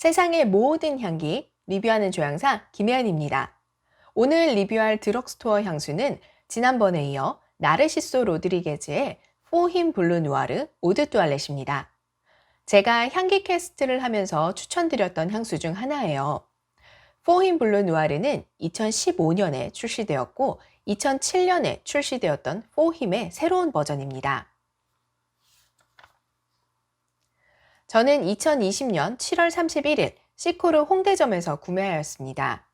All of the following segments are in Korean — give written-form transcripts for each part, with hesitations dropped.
세상의 모든 향기 리뷰하는 조향사 김혜연입니다. 오늘 리뷰할 드럭스토어 향수는 지난번에 이어 나르시소 로드리게즈의 포힘 블루 누아르 오드 뚜알렛입니다. 제가 향기 캐스트를 하면서 추천드렸던 향수 중 하나예요. 포힘 블루 누아르는 2015년에 출시되었고 2007년에 출시되었던 포힘의 새로운 버전입니다. 저는 2020년 7월 31일 시코르 홍대점에서 구매하였습니다.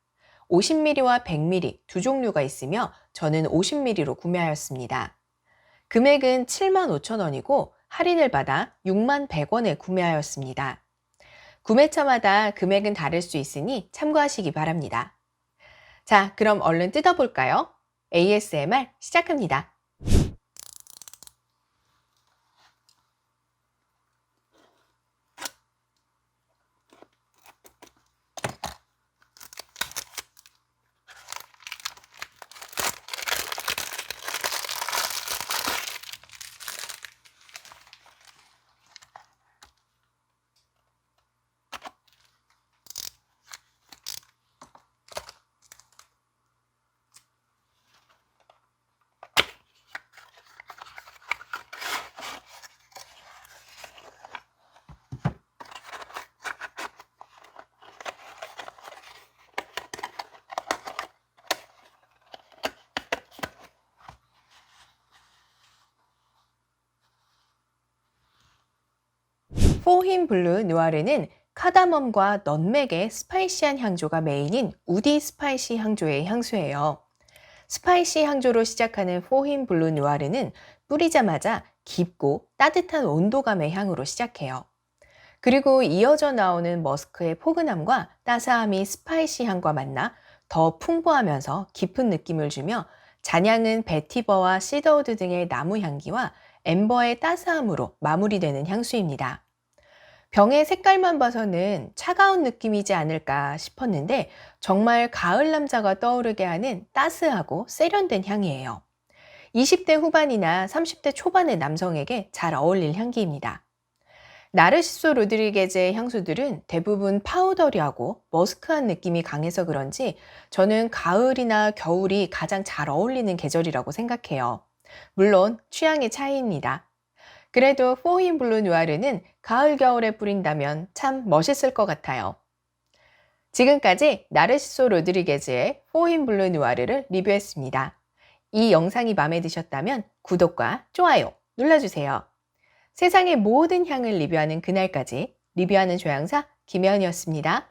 50ml와 100ml 두 종류가 있으며 저는 50ml로 구매하였습니다. 금액은 75,000원이고 할인을 받아 61,100원에 구매하였습니다. 구매처마다 금액은 다를 수 있으니 참고하시기 바랍니다. 자, 그럼 얼른 뜯어볼까요? ASMR 시작합니다. 포힘 블루 누아르는 카다멈과 넛맥의 스파이시한 향조가 메인인 우디 스파이시 향조의 향수예요. 스파이시 향조로 시작하는 포힘 블루 누아르는 뿌리자마자 깊고 따뜻한 온도감의 향으로 시작해요. 그리고 이어져 나오는 머스크의 포근함과 따스함이 스파이시 향과 만나 더 풍부하면서 깊은 느낌을 주며 잔향은 베티버와 시더우드 등의 나무 향기와 엠버의 따스함으로 마무리되는 향수입니다. 병의 색깔만 봐서는 차가운 느낌이지 않을까 싶었는데 정말 가을 남자가 떠오르게 하는 따스하고 세련된 향이에요. 20대 후반이나 30대 초반의 남성에게 잘 어울릴 향기입니다. 나르시소 로드리게즈의 향수들은 대부분 파우더리하고 머스크한 느낌이 강해서 그런지 저는 가을이나 겨울이 가장 잘 어울리는 계절이라고 생각해요. 물론 취향의 차이입니다. 그래도 포힘 블루 누아르는 가을 겨울에 뿌린다면 참 멋있을 것 같아요. 지금까지 나르시소 로드리게즈의 포힘 블루 누아르를 리뷰했습니다. 이 영상이 마음에 드셨다면 구독과 좋아요 눌러주세요. 세상의 모든 향을 리뷰하는 그날까지 리뷰하는 조향사 김혜연이었습니다.